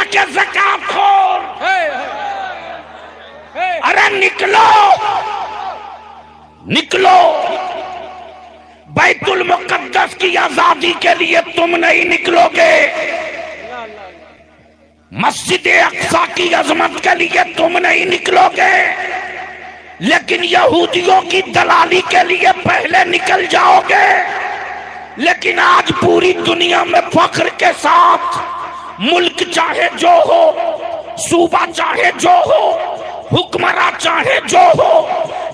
के ज़कात खोर, अरे निकलो निकलो, बैतुल मुकद्दस की आजादी के लिए तुम नहीं निकलोगे, मस्जिद अक्सा की अजमत के लिए तुम नहीं निकलोगे, लेकिन यहूदियों की दलाली के लिए पहले निकल जाओगे। लेकिन आज पूरी दुनिया में फख्र के साथ मुल्क चाहे जो हो, सूबा चाहे जो हो, हुक्मरान चाहे जो हो,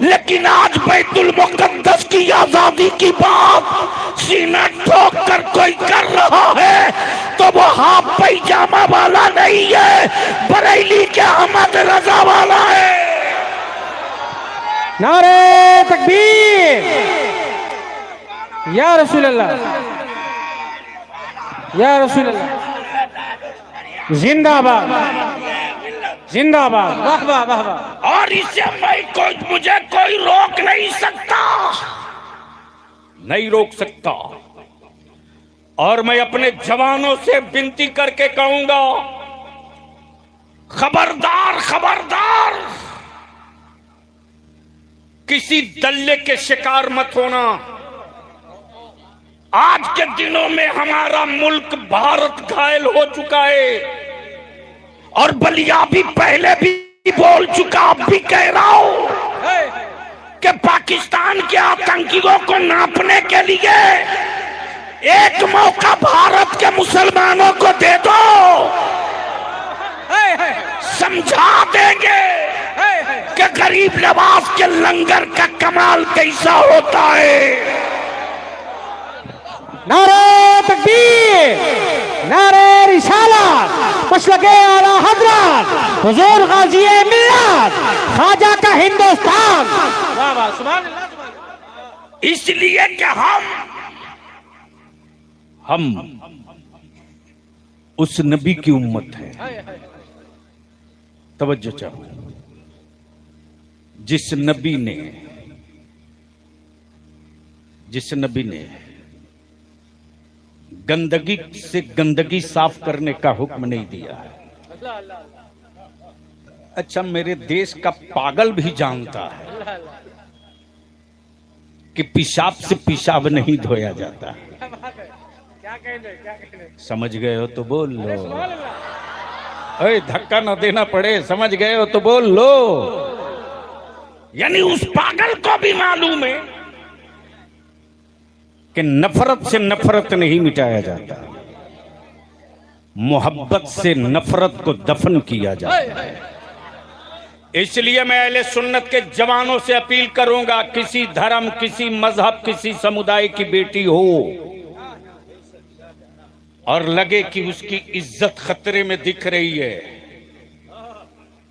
लेकिन आज बैतुल मुकद्दस की आजादी की बात सीना ठोक कर कोई कर रहा है तो वो हाफ पैजामा वाला नहीं है, बरेली के अहमद रजा वाला है। नारे तकबीर, या रसूल अल्लाह, या रसूल अल्लाह, जिंदाबाद जिंदाबाद, वाह वाह वाह वाह। और इसे मुझे कोई रोक नहीं सकता, नहीं रोक सकता। और मैं अपने जवानों से विनती करके कहूंगा, खबरदार खबरदार, किसी दल्ले के शिकार मत होना। आज के दिनों में हमारा मुल्क भारत घायल हो चुका है, और बलिया भी पहले भी बोल चुका, अब भी कह रहा हूं कि पाकिस्तान के आतंकियों को नापने के लिए एक मौका भारत के मुसलमानों को दे दो, समझा देंगे कि गरीब नवाज के लंगर का कमाल कैसा होता है। नारे तकबीर, नारे रिसालत, मशरक़े आला हज़रत हुज़ूर गाज़ी मिल्लत ख्वाजा का हिंदुस्तान। वाह वाह, सुभान अल्लाह, सुभान अल्लाह। इसलिए कि हम उस नबी की उम्मत है। तवज्जो चाहो, जिस नबी ने गंदगी से गंदगी साफ करने का हुक्म नहीं दिया है। अच्छा, मेरे देश का पागल भी जानता है कि पेशाब से पेशाब नहीं धोया जाता। क्या कहने? समझ गए हो तो बोल लो, अरे धक्का ना देना पड़े, समझ गए हो तो बोल लो। यानी उस पागल को भी मालूम है कि नफरत से नफरत नहीं मिटाया जाता, मोहब्बत से नफरत को दफन किया जाता है। इसलिए मैं अहले सुन्नत के जवानों से अपील करूंगा, किसी धर्म, किसी मजहब, किसी समुदाय की बेटी हो और लगे कि उसकी इज्जत खतरे में दिख रही है,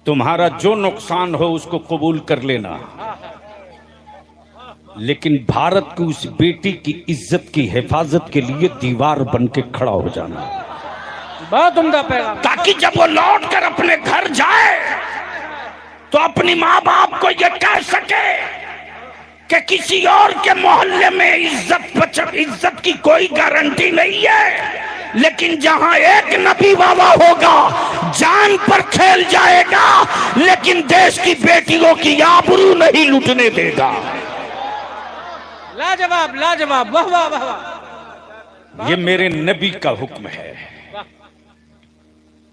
तुम्हारा जो नुकसान हो उसको कबूल कर लेना, लेकिन भारत की उस बेटी की इज्जत की हिफाजत के लिए दीवार बन के खड़ा हो जाना। बहुत उम्दा पैगाम, ताकि जब वो लौट कर अपने घर जाए तो अपनी माँ बाप को ये कह सके कि किसी और के मोहल्ले में इज्जत की कोई गारंटी नहीं है, लेकिन जहां एक नबी वाला होगा जान पर खेल जाएगा, लेकिन देश की बेटियों की आबरू नहीं लूटने देगा। लाजवाब लाजवाब, वाह वाह वाह वाह। ये मेरे नबी का हुक्म है,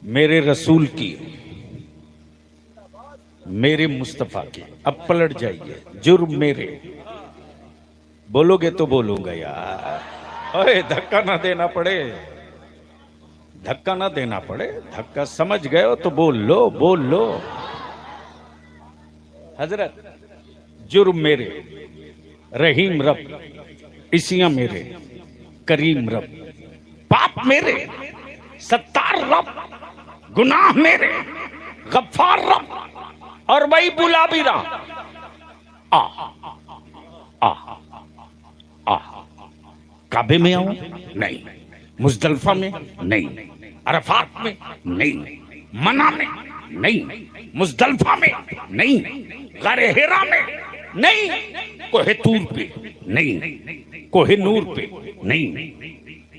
मेरे रसूल की, मेरे मुस्तफा की। अब पलट जाइए, जुर्म मेरे, बोलोगे तो बोलूंगा यार। अरे धक्का ना देना पड़े, धक्का ना देना पड़े, धक्का समझ गए हो तो बोल लो, बोल लो। हजरत, जुर्म मेरे, रहीम रब, इसियां मेरे, करीम रब, पाप मेरे, सत्तार रब, गुनाह मेरे, गफ्फार रब, और वही बुला भी रहा। आ आ आ काबे में आऊं? नहीं। मुजदलफा में? नहीं। अरफात में? नहीं। मना में? नहीं। मुजदलफा में? नहीं। गारे हिरा में? नहीं। कोहे तूर पे? नहीं। कोहे नूर पे? नहीं।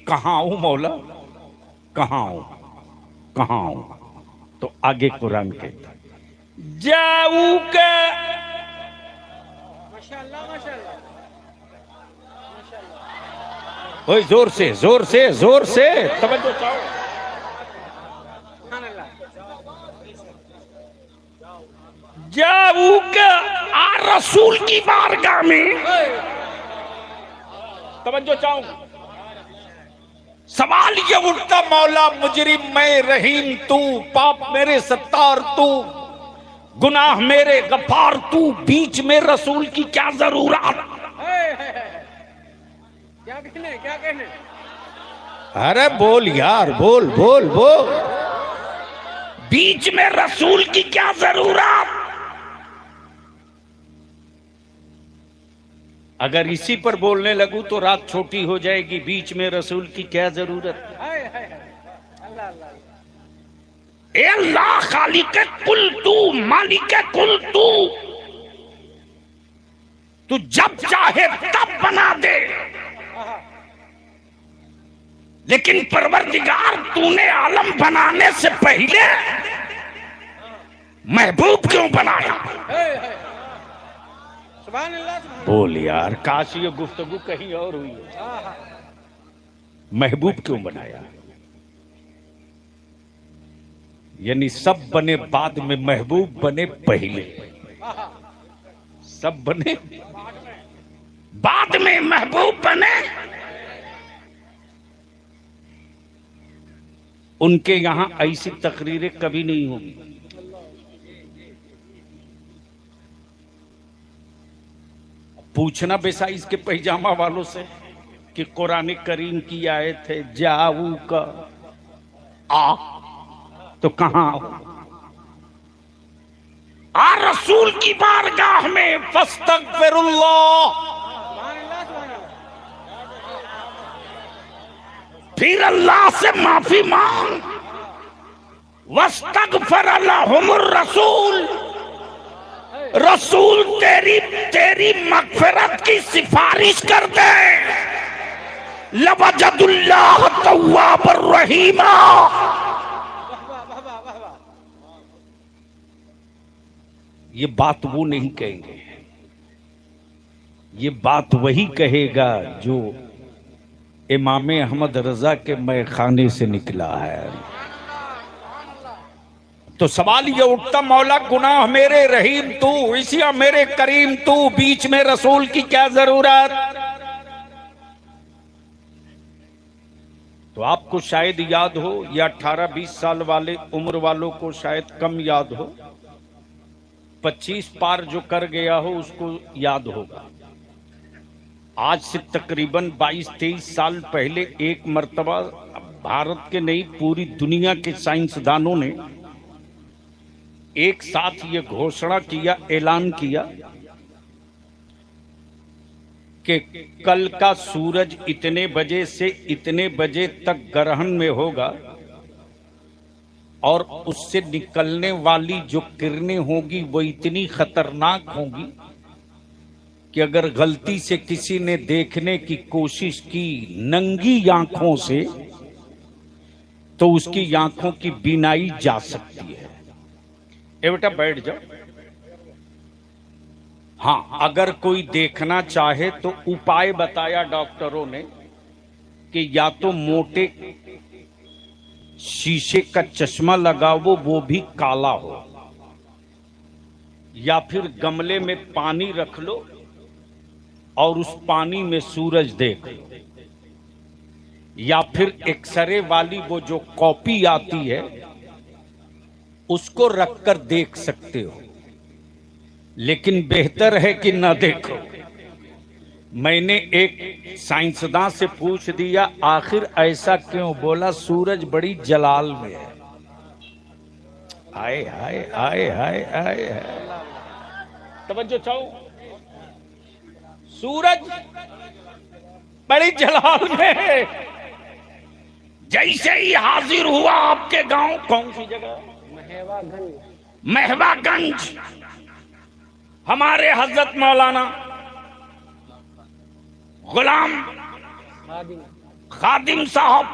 कहां आऊं मौला, कहां आऊं, कहां आऊंगा? तो आगे कुरान कहता जाऊका, माशाअल्लाह माशाअल्लाह, ओए जोर से जोर से जोर से तवज्जो चाहो। जाऊका आ रसूल की बारगाह में, तवज्जो चाहो। सवाल ये उठता मौला मुजरिम मैं रहीम तू, पाप मेरे सत्तार तू, गुनाह मेरे गफार तू, बीच में रसूल की क्या जरूरत? क्या कहने क्या कहने? अरे बोल यार, बोल बोल बोल, बीच में रसूल की क्या जरूरत? अगर इसी पर बोलने लगूं तो रात छोटी हो जाएगी। बीच में रसूल की क्या जरूरत? अल्लाह अल्लाह, ए अल्लाह खालिक कुल तू, मालिक कुल तू जब चाहे तब बना दे, लेकिन परवरदिगार तूने आलम बनाने से पहले महबूब क्यों बनाया? सुभान अल्लाह, सुभान बोल यार, काश ये गुफ्तगू कहीं और हुई है। महबूब क्यों बनाया? यानी सब बने बाद में, महबूब बने पहले। सब बने बाद में, महबूब बने। उनके यहां ऐसी तकरीरें कभी नहीं होगी। पूछना बेसाइज के पैजामा वालों से कि कुरान करीम की आयत है जाऊ का आ, तो कहां आ रसूल की बारगाह में फस्तगफिरुल्लाह, फिर अल्लाह से माफी मांग। वस्तगफर लहुमुर रसूल, रसूल तेरी मगफिरत की सिफारिश कर दे। लवजदुल्लाह तव्वाबर रहीमा। ये बात वो नहीं कहेंगे, ये बात वही कहेगा जो इमाम अहमद रजा के मैखाने से निकला है। तो सवाल ये उठता मौला गुनाह मेरे रहीम तू, इसिया मेरे करीम तू, बीच में रसूल की क्या जरूरत? तो आपको शायद याद हो, या 18-20 साल वाले उम्र वालों को शायद कम याद हो, 25 पार जो कर गया हो उसको याद होगा। आज से तकरीबन 22-23 साल पहले एक मर्तबा भारत के नहीं पूरी दुनिया के साइंसदानों ने एक साथ ये घोषणा किया, ऐलान किया कि कल का सूरज इतने बजे से इतने बजे तक ग्रहण में होगा और उससे निकलने वाली जो किरणें होगी वो इतनी खतरनाक होगी कि अगर गलती से किसी ने देखने की कोशिश की नंगी आंखों से तो उसकी आंखों की बीनाई जा सकती है। ए बेटा बैठ जाओ। हाँ, अगर कोई देखना चाहे तो उपाय बताया डॉक्टरों ने कि या तो मोटे शीशे का चश्मा लगाओ, वो भी काला हो, या फिर गमले में पानी रख लो और उस पानी में सूरज देख लो, या फिर एक्सरे वाली वो जो कॉपी आती है उसको रखकर देख सकते हो, लेकिन बेहतर है कि ना देखो। मैंने एक साइंसदान से पूछ दिया आखिर ऐसा क्यों? बोला सूरज बड़ी जलाल में है। आए हाय आए हाय आए हाय, तवज्जो चाहो। सूरज बड़ी जलाल में है। जैसे ही हाजिर हुआ आपके गांव, कौन सी जगह? महवागंज। हमारे हजरत मौलाना गुलाम खादिम साहब,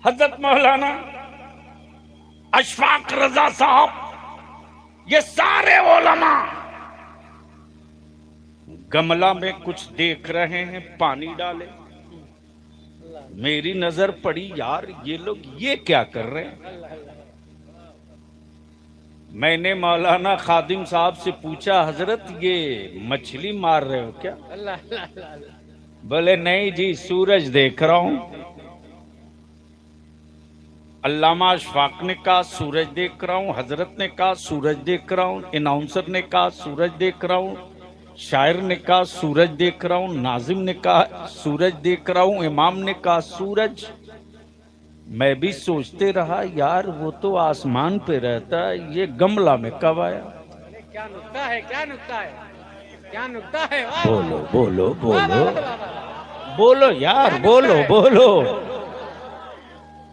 हजरत मौलाना अशफाक रजा साहब, ये सारे उलमा गमला में कुछ देख रहे हैं, पानी डाले। मेरी नजर पड़ी, यार ये लोग ये क्या कर रहे हैं। मैंने मौलाना खादिम साहब से पूछा, हजरत ये मछली मार रहे हो क्या? बोले नहीं जी, सूरज देख रहा हूं। अल्लामा अशफाक ने कहा सूरज देख रहा हूं, हजरत ने कहा सूरज देख रहा हूं, अनाउंसर ने कहा सूरज देख रहा हूं, शायर ने कहा सूरज देख रहा हूं, नाजिम ने कहा सूरज देख रहा हूं, इमाम ने कहा सूरज। मैं भी सोचते रहा, यार वो तो आसमान पे रहता है, ये गमला में कब आया? क्या नुक्ता है, क्या नुक्ता है, क्या नुक्ता है। बोलो बोलो बोलो बोलो यार, बोलो बोलो।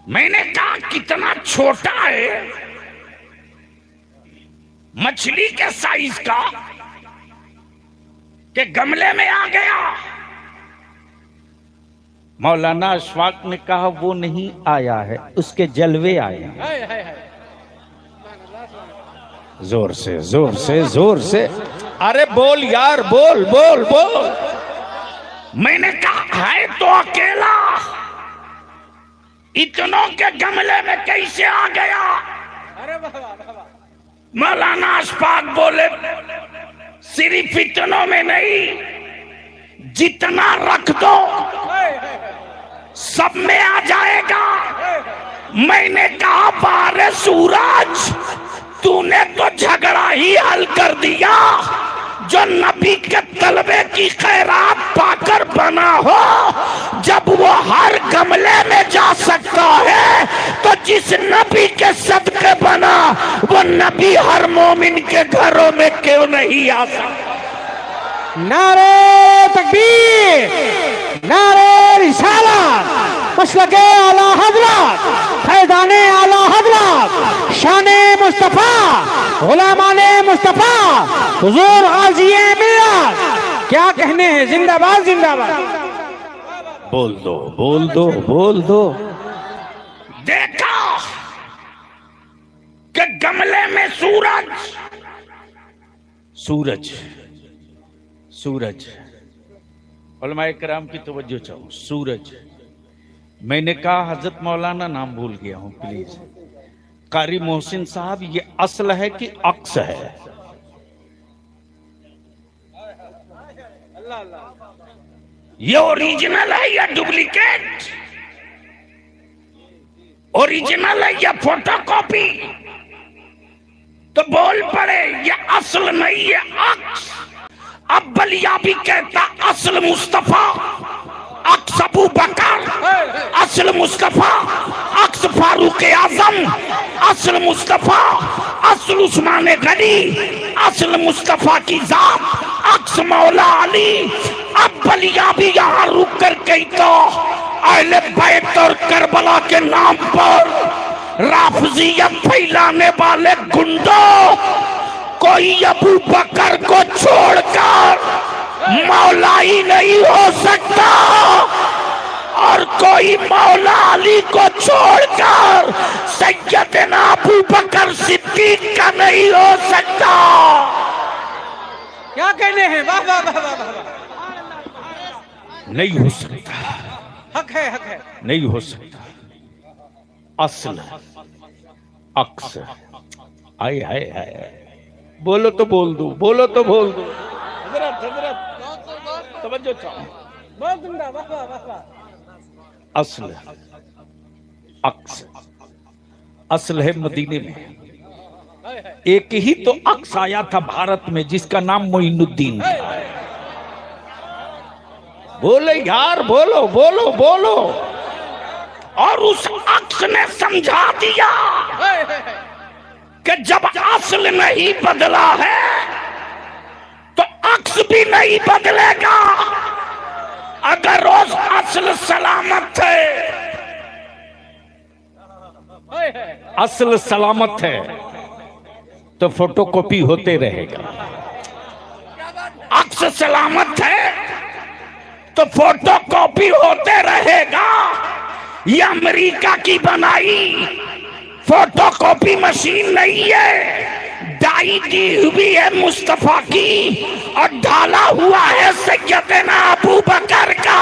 मैंने कहा कितना छोटा है, मछली के साइज का, कि गमले में आ गया। मौलाना अशफाक ने कहा वो नहीं आया है, उसके जलवे आए हैं। जोर से जोर से जोर से, अरे बोल यार, बोल बोल बोल। मैंने कहा है तो अकेला, इतनों के गमले में कैसे आ गया? अरे बाबा, मौलाना अशफाक बोले सिर्फ इतनों में नहीं, जितना रख दो सब में आ जाएगा। मैंने कहा बारे सूरज, तूने तो झगड़ा ही हल कर दिया। जो नबी के तलबे की खैरात पाकर बना हो, जब वो हर गमले में जा सकता है, तो जिस नबी के सदके बना, वो नबी हर मोमिन के घरों में क्यों नहीं आ सकता? नारे तकबीर, नारे रिसालत, मसलके आला हजरत, फैज़ाने आला हजरत, शाने मुस्तफा, गुलामाने मुस्तफा, हुजूर गाज़िए मिल्लत। क्या कहने हैं, जिंदाबाद जिंदाबाद। बोल दो बोल दो बोल दो। देखा कि गमले में सूरज सूरज सूरज, उलमाए किराम की तवज्जो चाहूं, सूरज। मैंने कहा हजरत मौलाना नाम भूल गया हूं प्लीज, कारी मोहसिन साहब, ये असल है कि अक्स है? ये ओरिजिनल है या डुप्लीकेट? ओरिजिनल है या फोटोकॉपी? तो बोल पड़े ये असल नहीं, ये अक्स। अब बलिया भी कहता असल मुस्तफा, अक्स अबू बकर, असल मुस्तफा, अक्स फारूक आजम, असल मुस्तफा, असल उस्मान गनी, असल मुस्तफा की जात, अक्स मौला अली। अब बलिया भी यहाँ रुक कर गई तो अहले बैत और करबला के नाम पर राफजियत फैलाने वाले गुंडों, कोई अबू बकर को छोड़कर मौला ही नहीं हो सकता, और कोई मौला अली को छोड़कर सैयदना अबू बकर सिद्दीक का नहीं हो सकता। क्या कहने हैं, वाह वाह वाह वाह वाह। नहीं हो सकता, हक है, हक है। नहीं हो सकता। असल अक्स, आए हाय हाय, बोलो तो बोल दो, बोलो तो बोल दो। हजरत हजरत तवज्जो चाहो, बहुत जिंदा, वाह वाह वाह वाह। असल अक्स, असल है मदीने में। एक ही तो अक्स आया था भारत में जिसका नाम मोइनुद्दीन था। बोले यार, बोलो बोलो बोलो। और उस अक्स ने समझा दिया कि जब असल नहीं बदला है तो अक्स भी नहीं बदलेगा। अगर रोज असल सलामत है, असल सलामत है, तो फोटोकॉपी होते रहेगा। अक्स सलामत है तो फोटोकॉपी होते रहेगा। ये अमेरिका की बनाई फोटोकॉपी मशीन नहीं है, डाई दी हुई है मुस्तफा की और ढाला हुआ है सैयदना अबू बकर का।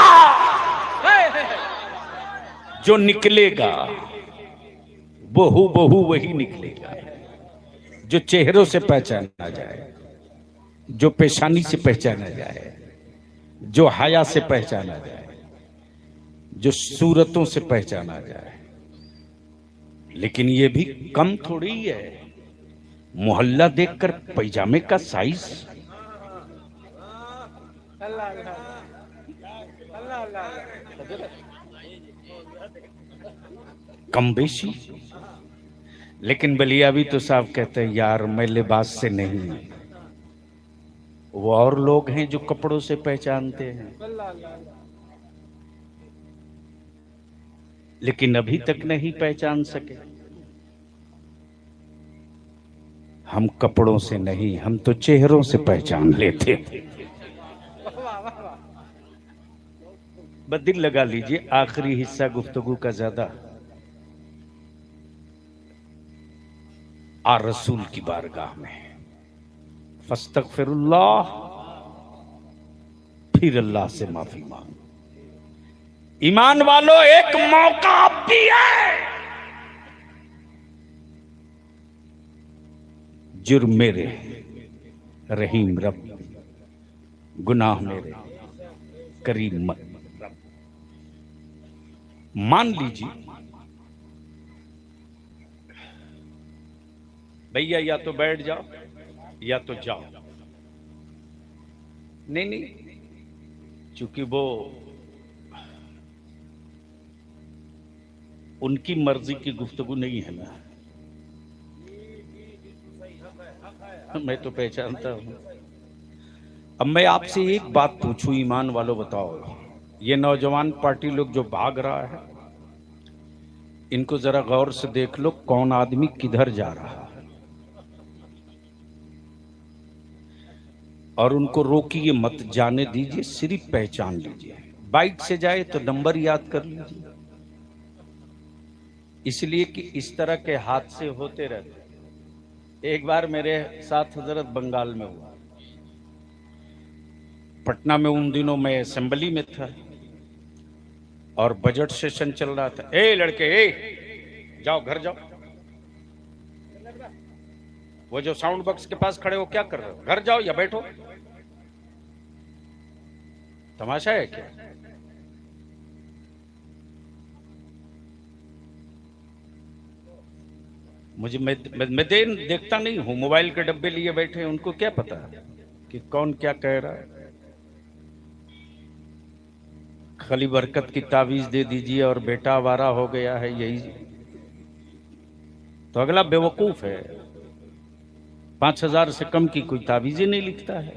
जो निकलेगा वो हूबहू वही निकलेगा, जो चेहरों से पहचाना जाए, जो पेशानी से पहचाना जाए, जो हया से पहचाना जाए, जो सूरतों से पहचाना जाए। लेकिन ये भी कम थोड़ी है, मोहल्ला देखकर पैजामे का साइज, कम बेशी। लेकिन बलियावी तो साहब कहते हैं यार मैं लिबास से नहीं, वो और लोग हैं जो कपड़ों से पहचानते हैं। लेकिन अभी तक नहीं पहचान सके। हम कपड़ों से नहीं, हम तो चेहरों से पहचान लेते। बस दिल लगा लीजिए, आखिरी हिस्सा गुफ्तगू का ज्यादा आ रसूल की बारगाह में फस्तगफिरुल्लाह, फिर अल्लाह से माफी मांग। ईमान वालों, एक मौका अब भी है। जुर्म मेरे रहीम रब, गुनाह मेरे करीम रब। मान लीजिए भैया, या तो बैठ जाओ या तो जाओ। नहीं, चूंकि वो उनकी मर्जी की गुफ्तगू नहीं है ना, मैं तो पहचानता हूं। अब मैं आपसे एक बात पूछूं, ईमान वालों बताओ, ये नौजवान पार्टी लोग जो भाग रहा है, इनको जरा गौर से देख लो, कौन आदमी किधर जा रहा है, और उनको रोकिए मत, जाने दीजिए, सिर्फ पहचान लीजिए। बाइक से जाए तो नंबर याद कर लीजिए, इसलिए कि इस तरह के हादसे होते रहते। एक बार मेरे साथ हजरत बंगाल में हुआ, पटना में उन दिनों मैं असेंबली में था और बजट सेशन चल रहा था। ए लड़के, ए जाओ घर जाओ, वो जो साउंड बॉक्स के पास खड़े हो क्या कर रहे हो, घर जाओ या बैठो, तमाशा है क्या? मुझे मैं देखता नहीं हूं, मोबाइल के डब्बे लिए बैठे हैं, उनको क्या पता कि कौन क्या कह रहा है। खाली बरकत की तावीज दे दीजिए और बेटा आवारा हो गया है, यही तो अगला बेवकूफ है। 5000 से कम की कोई तावीज़ें नहीं लिखता है।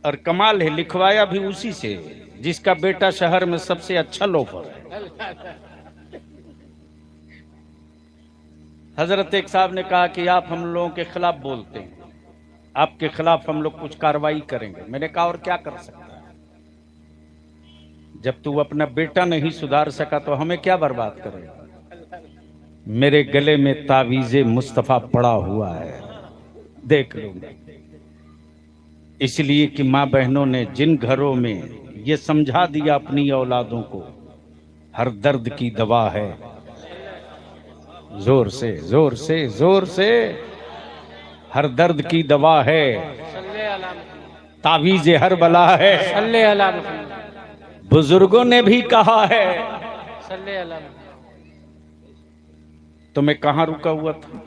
और कमाल है, लिखवाया भी उसी से जिसका बेटा शहर में सबसे अच्छा लोफर है। हजरत एक साहब ने कहा कि आप हम लोगों के खिलाफ बोलते हैं, आपके खिलाफ हम लोग कुछ कार्रवाई करेंगे। मैंने कहा और क्या कर सकता है, जब तू अपना बेटा नहीं सुधार सका तो हमें क्या बर्बाद करेगा। मेरे गले में तावीज़े मुस्तफा पड़ा हुआ है, देख लो। इसलिए कि माँ बहनों ने जिन घरों में ये समझा दिया अपनी औलादों को, हर दर्द की दवा है, जोर से जोर से जोर से, हर दर्द की दवा है, तावीज़े हर बला है। बुजुर्गों ने भी कहा है। तो मैं कहां रुका हुआ था?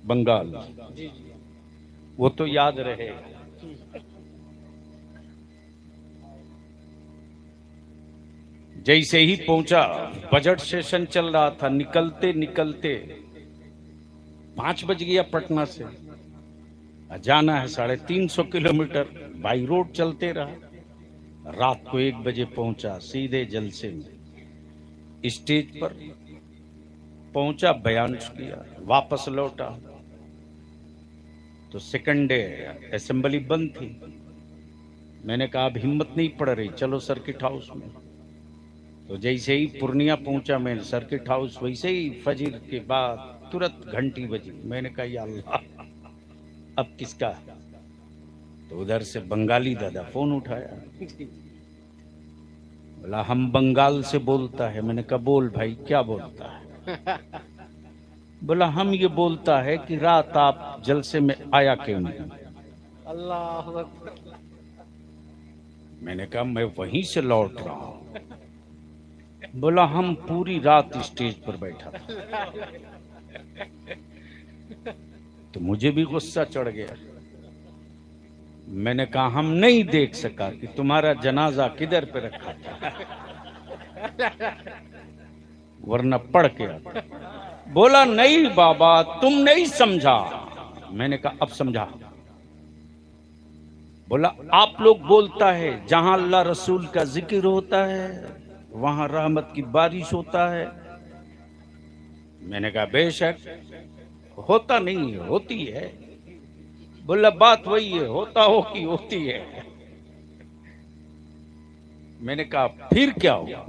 बंगाल। वो तो याद रहेगा। जैसे ही पहुंचा, बजट सेशन चल रहा था, निकलते निकलते 5 बज गया पटना से। जाना है 350 किलोमीटर, बाई रोड चलते रहा। रात को 1 बजे पहुंचा, सीधे जलसे में स्टेज पर पहुंचा, बयान किया, वापस लौटा तो 2nd डे असेंबली बंद थी। मैंने कहा अब हिम्मत नहीं पड़ रही, चलो सर्किट हाउस में। तो जैसे ही पूर्णिया पहुंचा मैं सर्किट हाउस, वैसे ही फजर के बाद तुरंत घंटी बजी। मैंने कहा या अल्लाह अब किसका? तो उधर से बंगाली दादा फोन उठाया, बोला हम बंगाल से बोलता है। मैंने कहा बोल भाई क्या बोलता है? बोला हम ये बोलता है कि रात आप जलसे में आया क्यों नहीं? अल्लाह अकबर। मैंने कहा मैं वहीं से लौट रहा हूं। बोला हम पूरी रात स्टेज पर बैठा था। तो मुझे भी गुस्सा चढ़ गया। मैंने कहा हम नहीं देख सका कि तुम्हारा जनाजा किधर पे रखा था, वरना पढ़ के आता। बोला नहीं बाबा तुम नहीं समझा। मैंने कहा अब समझा। बोला आप लोग बोलता है जहां अल्लाह रसूल का जिक्र होता है वहां रहमत की बारिश होता है। मैंने कहा बेशक होता नहीं है, होती है। बोला बात वही है, होता हो कि होती है। मैंने कहा फिर क्या हुआ?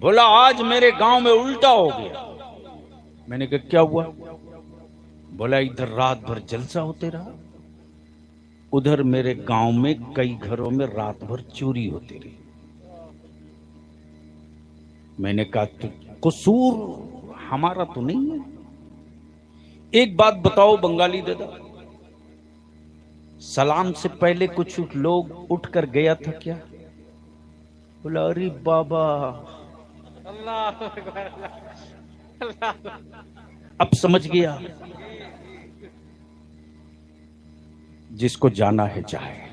बोला आज मेरे गांव में उल्टा हो गया। मैंने कहा क्या हुआ? बोला इधर रात भर जलसा होते रहा, उधर मेरे गांव में कई घरों में रात भर चोरी होती रही। मैंने कहा तो कसूर हमारा तो नहीं है। एक बात बताओ बंगाली दादा, सलाम से पहले कुछ लोग उठकर गया था क्या? बोला अरे बाबा अल्लाह अकबर, अल्लाह। अब समझ गया। जिसको जाना है जाए।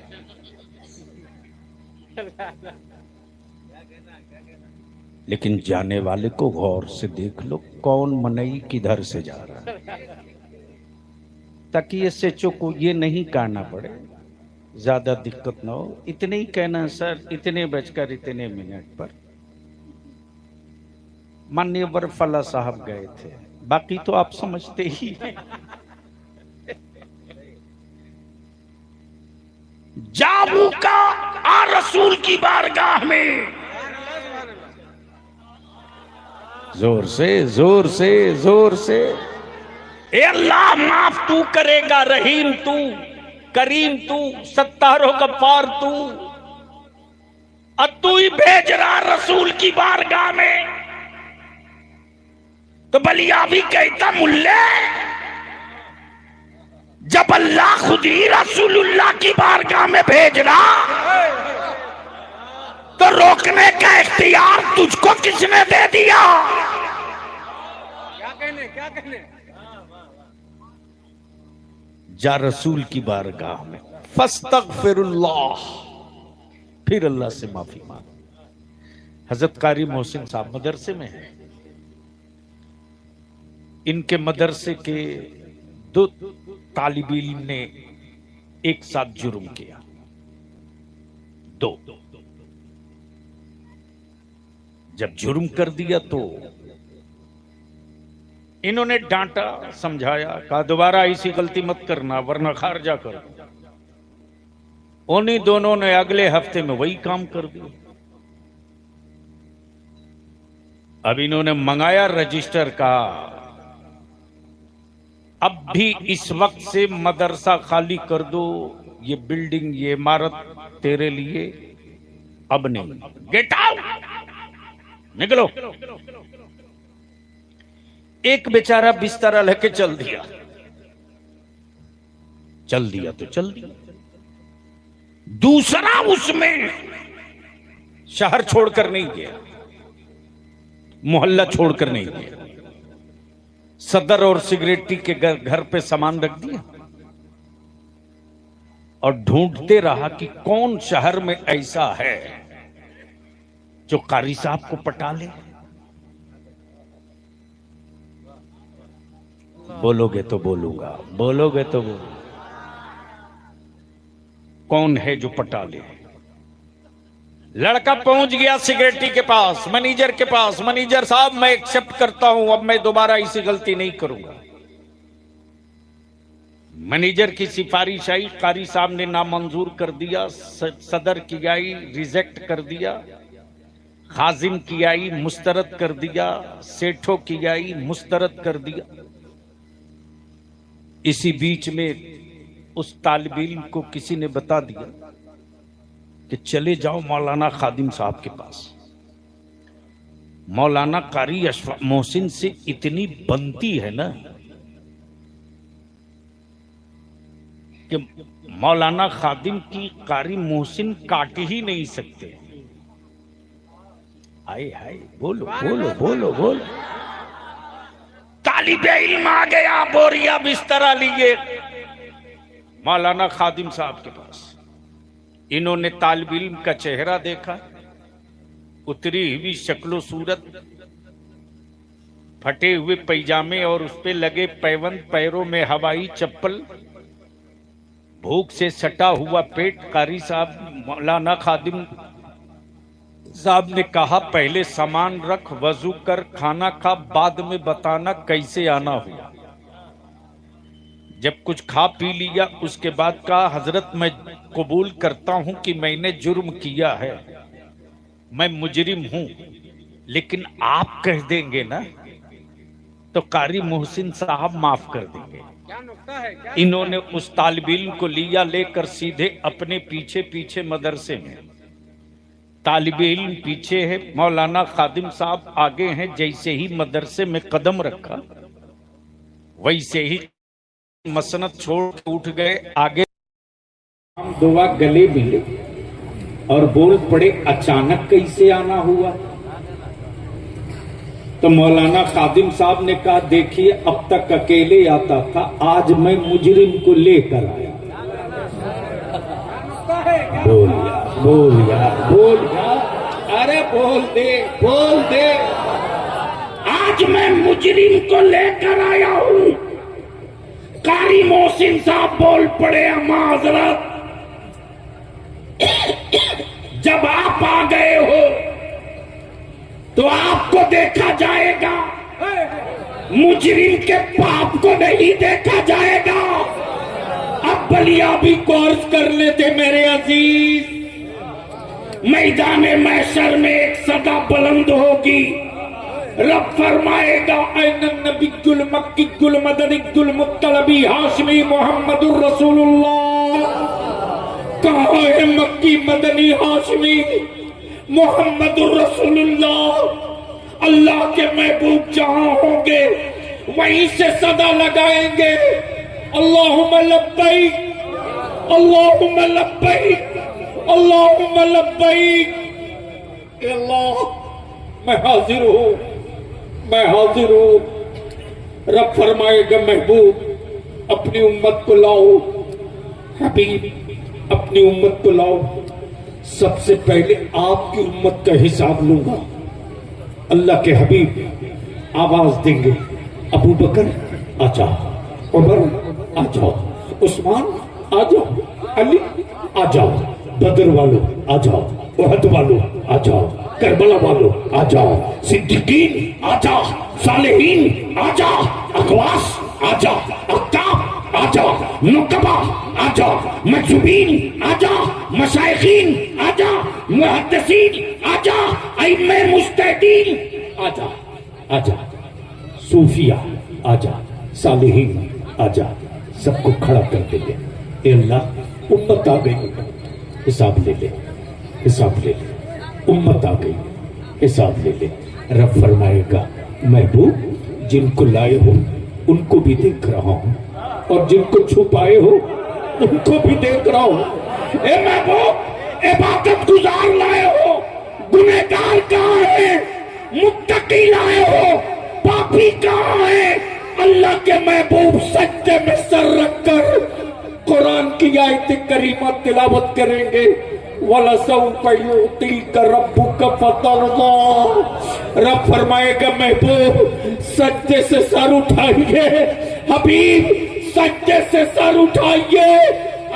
लेकिन जाने वाले को गौर से देख लो कौन मनई किधर से जा रहा है, ताकि एसएचओ को ये नहीं कहना पड़े, ज्यादा दिक्कत ना हो। इतने ही कहना सर इतने बजकर इतने मिनट पर माननीय बरफला साहब गए थे, बाकी तो आप समझते ही हैं। जाबू का आ रसूल की बारगाह में जोर से जोर से जोर से, ए अल्लाह माफ तू करेगा, रहीम तू, करीम तू, सत्तारो गफ्फार तू, और तू ही भेज रहा रसूल की बारगाह में। तो बलिया भी कहता मुल्ले जब अल्लाह खुद ही रसूलुल्लाह की बारगाह में भेज रहा तो रोकने का इख्तियार तुझको किसने दे दिया? क्या कहने जा रसूल की बारगाह में, फस्तगफिरुल्लाह, फिर अल्लाह से माफी मांग। हजरत कारी मोहसिन साहब मदरसे में है। इनके मदरसे के दो तालिब इल्म ने एक साथ जुर्म किया, दो। जब जुर्म कर दिया तो इन्होंने डांटा, समझाया, कहा दोबारा ऐसी गलती मत करना वरना खारजा कर। उन्हीं दोनों ने अगले हफ्ते में वही काम कर दिया। अब इन्होंने मंगाया रजिस्टर का, अब भी इस वक्त से मदरसा खाली कर दो, ये बिल्डिंग ये इमारत तेरे लिए अब नहीं, गेट आउट, निकलो। एक बेचारा बिस्तरा लेके चल दिया, चल दिया तो चल दिया। दूसरा उसमें शहर छोड़कर नहीं गया, मोहल्ला छोड़कर नहीं गया, सदर और सिगरेटी के घर पे सामान रख दिया और ढूंढते रहा कि कौन शहर में ऐसा है जो कारी साहब को पटा ले। बोलोगे तो बोलूंगा, बोलोगे तो बोलूंगा। कौन है जो पटा ले? लड़का पहुंच गया सिगरेटी के पास, मैनेजर के पास। मैनेजर साहब मैं एक्सेप्ट करता हूं, अब मैं दोबारा ऐसी गलती नहीं करूंगा। मैनेजर की सिफारिश आई, कारी साहब ने नामंजूर कर दिया, सदर की आई रिजेक्ट कर दिया, खाजिम की आई मुस्तरद कर दिया, सेठों की आई मुस्तरद कर दिया। इसी बीच में उस तालिब इल्म को किसी ने बता दिया कि चले जाओ मौलाना खादिम साहब के पास। मौलाना कारी अशफाक मोहसिन से इतनी बनती है ना कि मौलाना खादिम की कारी मोहसिन काट ही नहीं सकते। हाय हाय, बोलो बोलो बोलो बोलो। तालिबे इल्म आ गया, बोरिया बिस्तरा लिए मौलाना खादिम साहब के पास। इन्होंने तालिब इल्म का चेहरा देखा, उतरी हुई शक्लो सूरत, फटे हुए पैजामे और उस पे लगे पैबंद, पैरों में हवाई चप्पल, भूख से सटा हुआ पेट। कारी साहब मौलाना खादिम साहब ने कहा, पहले सामान रख, वजू कर, खाना खा, बाद में बताना कैसे आना हुआ। जब कुछ खा पी लिया उसके बाद कहा, हजरत मैं कबूल करता हूं कि मैंने जुर्म किया है, मैं मुजरिम हूं, लेकिन आप कह देंगे ना तो कारी मोहसिन साहब माफ कर देंगे। इन्होंने उस तालिब इल्म को लिया, लेकर सीधे अपने पीछे पीछे मदरसे में। तालिब इल्म पीछे है, मौलाना खादिम साहब आगे हैं। जैसे ही मदरसे में कदम रखा वैसे ही मसनद छोड़ उठ गए आगे। दुआ गले मिले और बोल पड़े, अचानक कैसे आना हुआ। तो मौलाना खादिम साहब ने कहा, देखिए अब तक अकेले आता था, आज मैं मुजरिम को लेकर आया। बोल यार, बोल यार, बोल यार, अरे बोल दे, बोल दे। आज मैं मुजरिम को लेकर आया हूं। कारी मोहसिन साहब बोल पड़े, अम्मा हजरत जब आप आ गए हो तो आपको देखा जाएगा, मुजरिम के पाप को नहीं देखा जाएगा। अब बलिया भी कोर्स कर लेते मेरे अजीज। मैदान महशर में एक सदा बुलंद होगी, रब फरमाएगा, नबीयुल मक्कीयुल मदनीयुल मुत्तलबी हाशमी मुहम्मदुर रसूलुल्लाह। कहाँ है मक्की मदनी हाशमी मुहम्मदुर रसूलुल्लाह। अल्लाह के महबूब जहां होंगे वहीं से सदा लगाएंगे, अल्लाहुम्मा लब्बैक, अल्लाहुम्मा लब्बैक, अल्लाहुम्मा लब्बैक। अल्लाह मैं हाजिर हूं, मैं हाजिर हूं। रब फरमाएगा, महबूब अपनी उम्मत को लाओ, हबीब अपनी उम्मत को लाओ। सबसे पहले आपकी उम्मत का हिसाब लूंगा। अल्लाह के हबीब आवाज देंगे, अबू बकर आ जाओ, उमर आ जाओ, उस्मान आ जाओ, अली आ जाओ, बदर वालों आ जाओ, उहद वालों आ जाओ, करबला वालों आ जाओ, सिद्दीकीन आ जाओ, सालेहीन आ जाओ, अखवास आ जाओ, अख्ताब आ जाओ, नुकबा आ जाओ, मजूबीन आ जाओ, मशाइखीन आ जाओ, मुहद्दिसीन आ जाओ, अइम्मे मुज्तहिदीन आ जाओ, आ जाओ, सूफिया आ जाओ, सालेहीन आ जाओ। सबको खड़ा कर देंगे। ए अल्लाह उम्मत आ गई, हिसाब ले ले, हिसाब ले ले। उम्मत आ गई, हिसाब ले ले। रब फरमाएगा, महबूब जिनको लाए हो उनको भी देख रहा हूं, और जिनको छुपाए हो उनको भी देख रहा हूं। ए महबूब इबादत गुजार लाए हो, गुनहगार कहां है? मुत्तकी लाए हो, पापी कहां है? अल्लाह के महबूब सज्जे में सर रखकर कुरान की आयत करीमा तिलावत करेंगे। वाला सौफ युतीका रब्बुका फतरदा। रब फरमाएगा, महबूब सज्जे से सर उठाइए, हबीब सज्जे से सर उठाइए।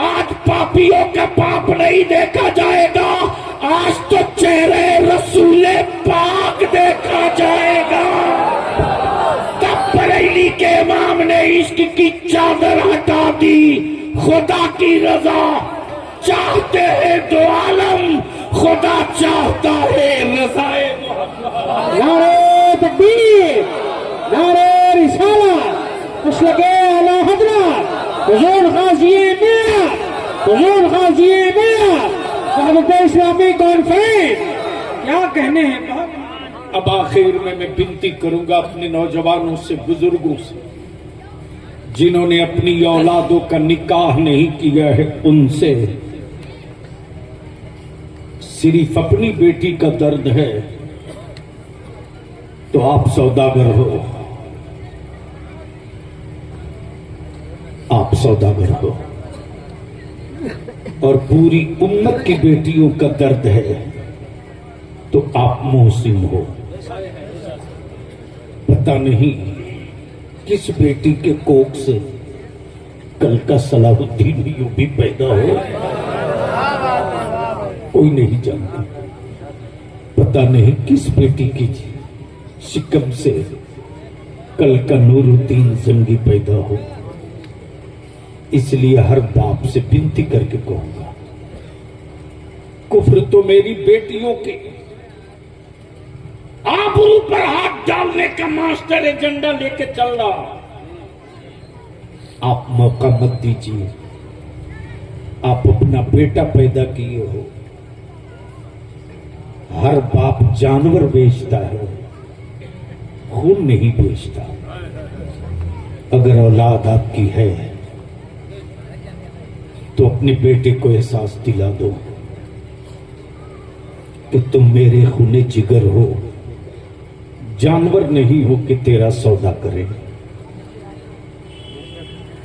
आज पापियों का पाप नहीं देखा जाएगा, आज तो चेहरे रसूले पाक देखा जाएगा। तब बरेली के इमाम ने इश्क की चाबी चादर हटा दी, खुदा की रजा चाहते हैं दो आलम, खुदा चाहता है रज़ाए मोहम्मद। नारे तकबीर, नारे रिसालत, मसलके आला हजरत हुजूर गाज़ी मिल्लत, हुजूर गाज़ी मिल्लत, वहदत इस्लामी कॉन्फ्रेंस। क्या कहने हैं बहुत। अब आखिर में मैं विनती करूंगा अपने नौजवानों से, बुजुर्गों से, जिन्होंने अपनी औलादों का निकाह नहीं किया है, उनसे सिर्फ अपनी बेटी का दर्द है तो आप सौदागर हो, आप सौदागर हो, और पूरी उम्मत की बेटियों का दर्द है तो आप मोहसिन हो। पता नहीं किस बेटी के कोख से कल का सलाहुद्दीन यूबी पैदा हो, कोई नहीं जानता। पता नहीं किस बेटी की शिकम से कल का नूरुद्दीन जंगी पैदा हो। इसलिए हर बाप से विनती करके कहूंगा, कुफ्र तो मेरी बेटियों के आबरू पर हाथ डालने का मास्टर एजेंडा लेके चल रहा। आप मौका मत दीजिए। आप अपना बेटा पैदा किए हो, हर बाप जानवर बेचता है, खून नहीं बेचता। अगर औलाद आपकी है तो अपने बेटे को एहसास दिला दो कि तुम मेरे खूने जिगर हो, जानवर नहीं हो कि तेरा सौदा करे।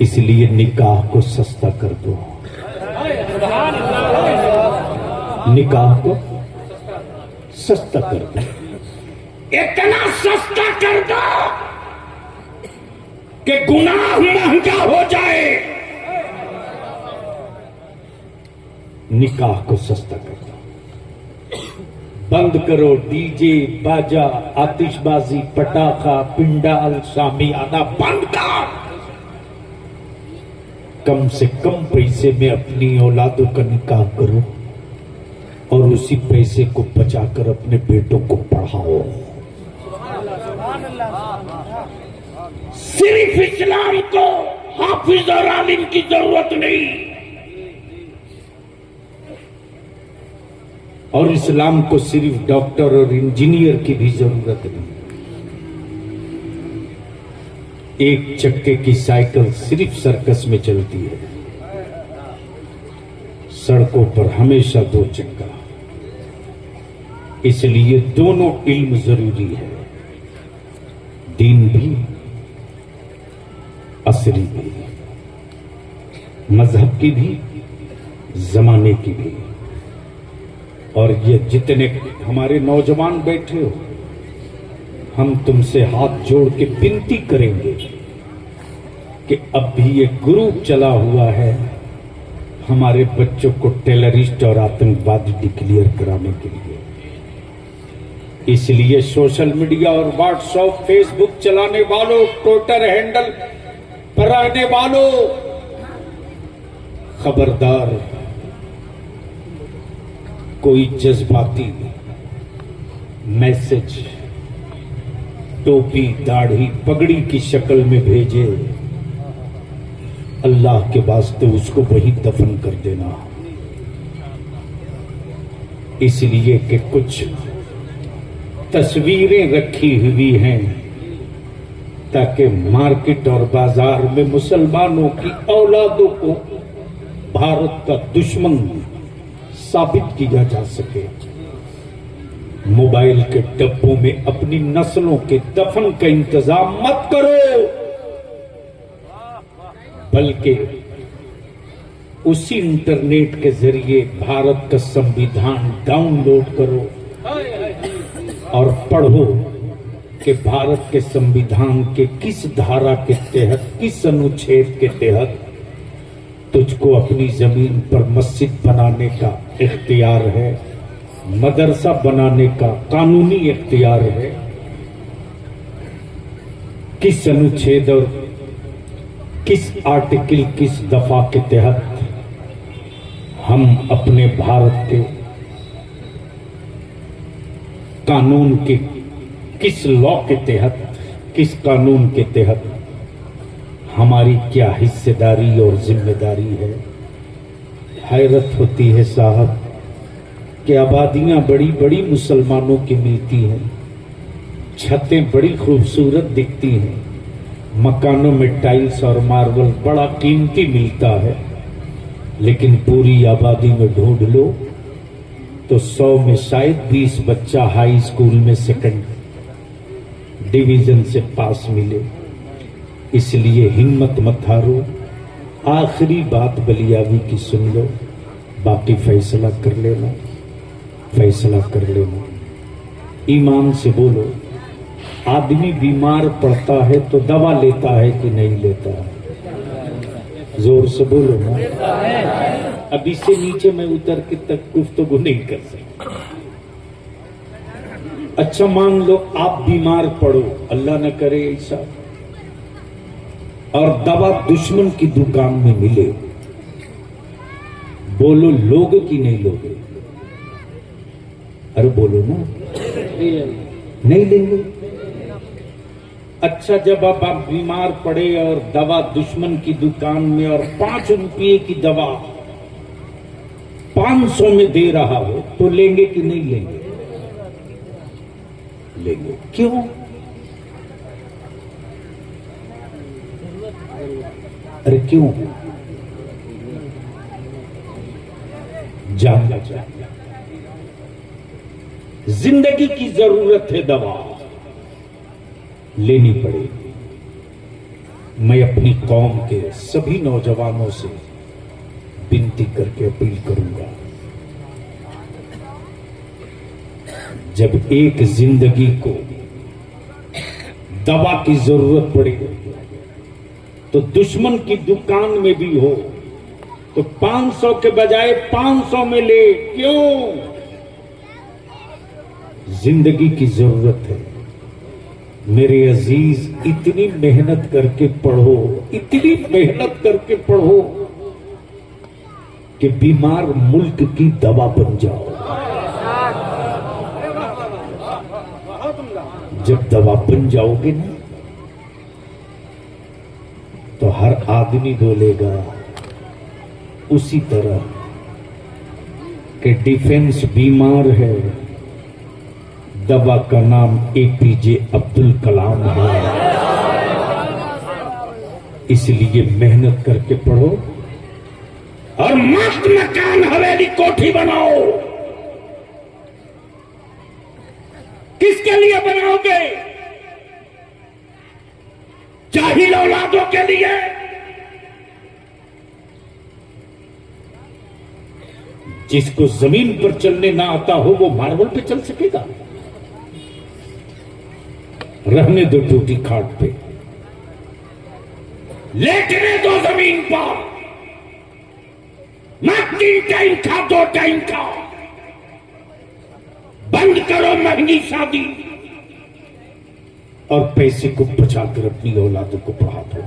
इसलिए निकाह को सस्ता कर दो, निकाह को सस्ता कर दो, इतना सस्ता कर दो कि गुनाह महंगा हो जाए। निकाह को सस्ता कर दो। बंद करो डीजे, बाजा, आतिशबाजी, पटाखा, पिंडाल, शामियाना बंद कर। कम से कम पैसे में अपनी औलादों का निकाह करो और उसी पैसे को बचाकर अपने बेटों को पढ़ाओ। सिर्फ इस्लाम को हाफिज और आलिम की जरूरत नहीं, और इस्लाम को सिर्फ डॉक्टर और इंजीनियर की भी जरूरत नहीं। एक चक्के की साइकिल सिर्फ सर्कस में चलती है, सड़कों पर हमेशा दो चक्का। इसलिए दोनों इल्म जरूरी है, दीन भी, असरी भी, मजहब की भी, जमाने की भी। और ये जितने हमारे नौजवान बैठे हो, हम तुमसे हाथ जोड़ के विनती करेंगे कि अब भी ये ग्रुप चला हुआ है हमारे बच्चों को टेररिस्ट और आतंकवादी डिक्लेयर कराने के लिए। इसलिए सोशल मीडिया और व्हाट्सएप, फेसबुक चलाने वालों, ट्विटर हैंडल पर रहने वालों, खबरदार, कोई जज्बाती मैसेज टोपी, दाढ़ी, पगड़ी की शक्ल में भेजे, अल्लाह के वास्ते उसको वही दफन कर देना। इसलिए कि कुछ तस्वीरें रखी हुई हैं ताकि मार्केट और बाजार में मुसलमानों की औलादों को भारत का दुश्मन साबित किया जा सके। मोबाइल के डब्बों में अपनी नस्लों के दफन का इंतजाम मत करो, बल्कि उसी इंटरनेट के जरिए भारत का संविधान डाउनलोड करो और पढ़ो कि भारत के संविधान के किस धारा के तहत, किस अनुच्छेद के तहत तुझको अपनी जमीन पर मस्जिद बनाने का इख्तियार है, मदरसा बनाने का कानूनी इख्तियार है, किस अनुच्छेद और किस आर्टिकल, किस दफा के तहत हम अपने भारत के कानून के, किस लॉ के तहत, किस कानून के तहत हमारी क्या हिस्सेदारी और जिम्मेदारी है। हैरत होती है साहब कि आबादियां बड़ी बड़ी मुसलमानों की मिलती हैं, छतें बड़ी खूबसूरत दिखती हैं, मकानों में टाइल्स और मार्बल बड़ा कीमती मिलता है, लेकिन पूरी आबादी में ढूंढ लो तो 100 में शायद 20 बच्चा हाई स्कूल में सेकंड डिवीजन से पास मिले। इसलिए हिम्मत मत हारो। आखिरी बात बलियावी की सुन लो, बाकी फैसला कर लेना, फैसला कर लेना। ईमान से बोलो, आदमी बीमार पड़ता है तो दवा लेता है कि नहीं लेता है? जोर से बोलो ना। अब इससे नीचे मैं उतर के तक गुफ्तगू नहीं कर सकता। अच्छा मान लो आप बीमार पड़ो, अल्लाह न करे ऐसा, और दवा दुश्मन की दुकान में मिले, बोलो लोगे कि नहीं लोगे? अरे बोलो ना, नहीं लेंगे। अच्छा जब आप बीमार पड़े और दवा दुश्मन की दुकान में और 5 रुपये की दवा 500 में दे रहा हो तो लेंगे कि नहीं लेंगे? लेंगे। क्यों? अरे क्यों? जानना चाहिए। जिंदगी की जरूरत है, दवा लेनी पड़ेगी। मैं अपनी कौम के सभी नौजवानों से विनती करके अपील करूंगा, जब एक जिंदगी को दवा की जरूरत पड़ेगी तो दुश्मन की दुकान में भी हो तो 500 के बजाय 500 में ले। क्यों? जिंदगी की जरूरत है। मेरे अजीज, इतनी मेहनत करके पढ़ो, इतनी मेहनत करके पढ़ो कि बीमार मुल्क की दवा बन जाओ। जब दवा बन जाओगे ना तो हर आदमी बोलेगा उसी तरह कि डिफेंस बीमार है, दवा का नाम एपीजे अब्दुल कलाम है। इसलिए मेहनत करके पढ़ो और मस्त मकान हवेली कोठी बनाओ। किसके लिए बनाओगे? जाहिल औलादों के लिए? जिसको जमीन पर चलने ना आता हो वो मार्बल पे चल सकेगा? रहने दो टूटी खाट पे, लेटने दो जमीन पर, मत 3 टाइम खा 2 टाइम खा। बंद करो महंगी शादी और पैसे को बचाकर अपनी औलादों को पढ़ा दो।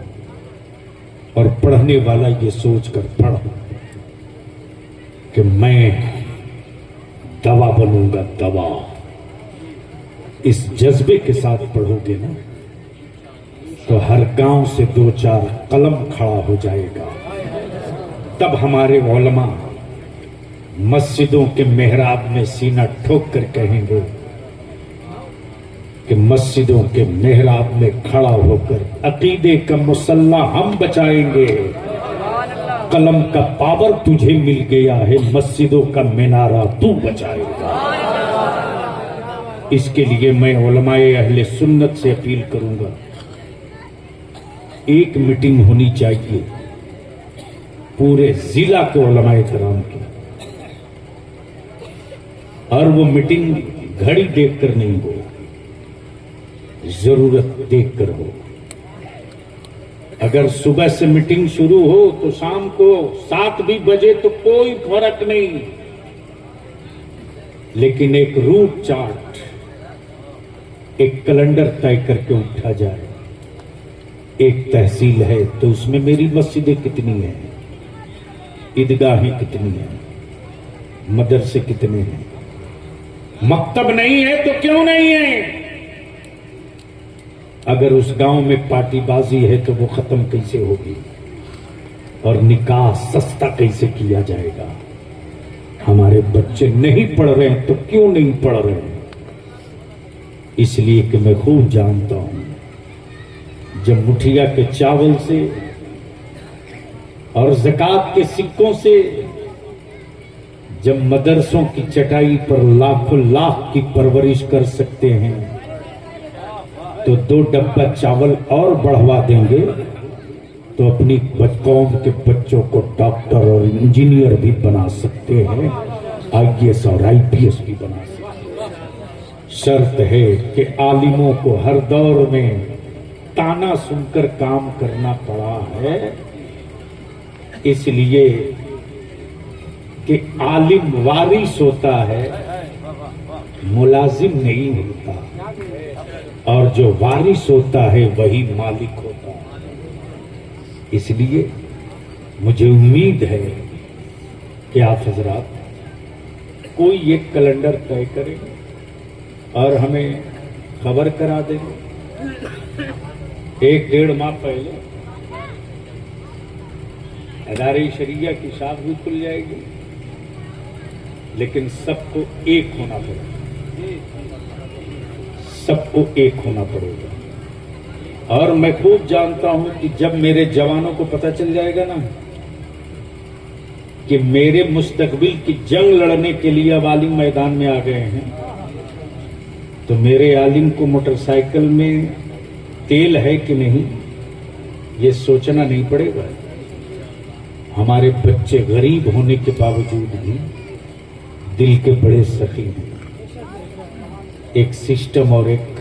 और पढ़ने वाला ये सोचकर पढ़ कि मैं दवा बनूंगा, दवा। इस जज्बे के साथ पढ़ोगे ना तो हर गांव से 2-4 कलम खड़ा हो जाएगा। तब हमारे उलमा मस्जिदों के मेहराब में सीना ठोक कर कहेंगे कि मस्जिदों के मेहराब में खड़ा होकर अकीदे का मुसल्ला हम बचाएंगे। कलम का पावर तुझे मिल गया है, मस्जिदों का मीनारा तू बचाएगा। इसके लिए मैं उलमाए अहले सुन्नत से अपील करूंगा, एक मीटिंग होनी चाहिए पूरे जिला के उलमाए कराम की, और वो मीटिंग घड़ी देखकर नहीं हो, जरूरत देखकर हो। अगर सुबह से मीटिंग शुरू हो तो शाम को 7 भी बजे तो कोई फर्क नहीं, लेकिन एक रूट चार्ट, एक कैलेंडर तय करके उठा जाए एक तहसील है तो उसमें मेरी मस्जिदें कितनी हैं, ईदगाहें कितनी हैं, मदरसे कितने हैं। मकतब नहीं है तो क्यों नहीं है? अगर उस गांव में पार्टीबाजी है तो वो खत्म कैसे होगी, और निकाह सस्ता कैसे किया जाएगा? हमारे बच्चे नहीं पढ़ रहे हैं तो क्यों नहीं पढ़ रहे हैं? इसलिए कि मैं खूब जानता हूं, जब मुठिया के चावल से और ज़कात के सिक्कों से जब मदरसों की चटाई पर लाखों लाख की परवरिश कर सकते हैं, तो 2 डब्बा चावल और बढ़वा देंगे तो अपनी कौम के बच्चों को डॉक्टर और इंजीनियर भी बना सकते हैं, IAS और IPS भी बना सकते हैं। शर्त है कि आलिमों को हर दौर में ताना सुनकर काम करना पड़ा है, इसलिए कि आलिम वारिस होता है, मुलाजिम नहीं होता, और जो वारिस होता है वही मालिक होता है। इसलिए मुझे उम्मीद है कि आप हजरात कोई एक कैलेंडर तय करें और हमें खबर करा देंगे। 1-1.5 माह पहले अदारे शरिया की शाख भी खुल जाएगी, लेकिन सबको एक होना पड़ेगा, सबको एक होना पड़ेगा। और मैं खूब जानता हूं कि जब मेरे जवानों को पता चल जाएगा ना कि मेरे मुस्तकबिल की जंग लड़ने के लिए अब आलिम मैदान में आ गए हैं, तो मेरे आलिम को मोटरसाइकिल में तेल है कि नहीं ये सोचना नहीं पड़ेगा। हमारे बच्चे गरीब होने के बावजूद भी दिल के बड़े सखी हैं। एक सिस्टम और एक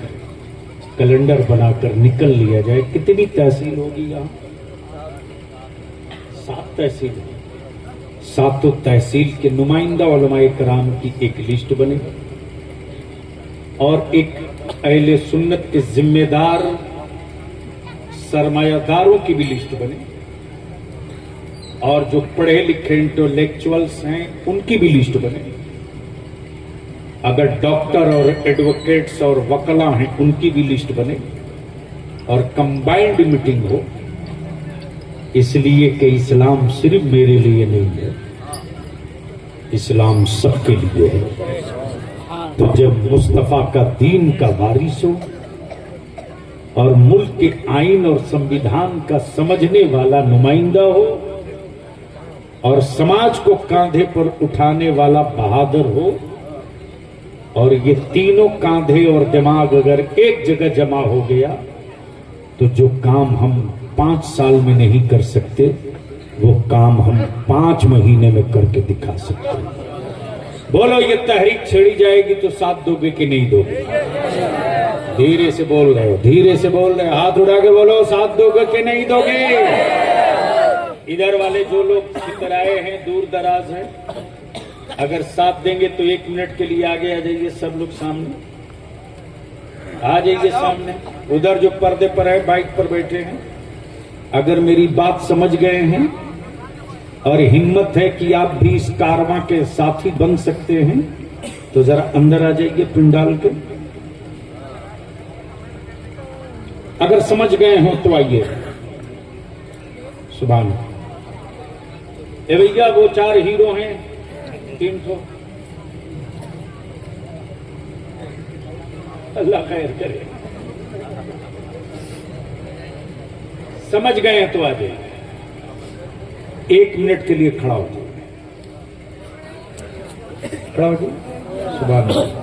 कैलेंडर बनाकर निकल लिया जाए। कितनी तहसील होगी यहां? 7 तहसील है। 7 तहसील के नुमाइंदा उलमाए कराम की एक लिस्ट बने और एक अहले सुन्नत के जिम्मेदार सरमायादारों की भी लिस्ट बने, और जो पढ़े लिखे इंटेलेक्चुअल्स हैं उनकी भी लिस्ट बने। अगर डॉक्टर और एडवोकेट्स और वकला हैं उनकी भी लिस्ट बने, और कंबाइंड मीटिंग हो, इसलिए कि इस्लाम सिर्फ मेरे लिए नहीं है, इस्लाम सबके लिए है। तो जब मुस्तफा का दीन का वारिस हो और मुल्क के आइन और संविधान का समझने वाला नुमाइंदा हो और समाज को कांधे पर उठाने वाला बहादुर हो, और ये तीनों कांधे और दिमाग अगर एक जगह जमा हो गया तो जो काम हम 5 साल में नहीं कर सकते वो काम हम 5 महीने में करके दिखा सकते हैं। बोलो, ये तहरीक छेड़ी जाएगी तो साथ दोगे कि नहीं दोगे? धीरे से बोल रहे हो, धीरे से बोल रहे हो, हाथ उठा के बोलो, साथ दोगे कि नहीं दोगे? इधर वाले जो लोग इधर आए हैं, दूर दराज हैं, अगर साथ देंगे तो 1 मिनट के लिए आगे आ जाइए। सब लोग सामने आ जाइए, सामने। उधर जो पर्दे पर है, बाइक पर बैठे हैं, अगर मेरी बात समझ गए हैं और हिम्मत है कि आप भी इस कारवां के साथी बन सकते हैं, तो जरा अंदर आ जाइए पिंडाल के। अगर समझ गए हो तो आइए। सुभान। ए भैया, वो 4 हीरो हैं, 300। अल्लाह खैर करे। समझ गए हैं तो आ जाइए। 1 मिनट के लिए खड़ा हो जाइए, खड़ा हो जाइए। सुभान अल्लाह।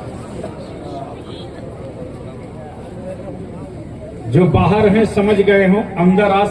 जो बाहर हैं समझ गए हो, अंदर आ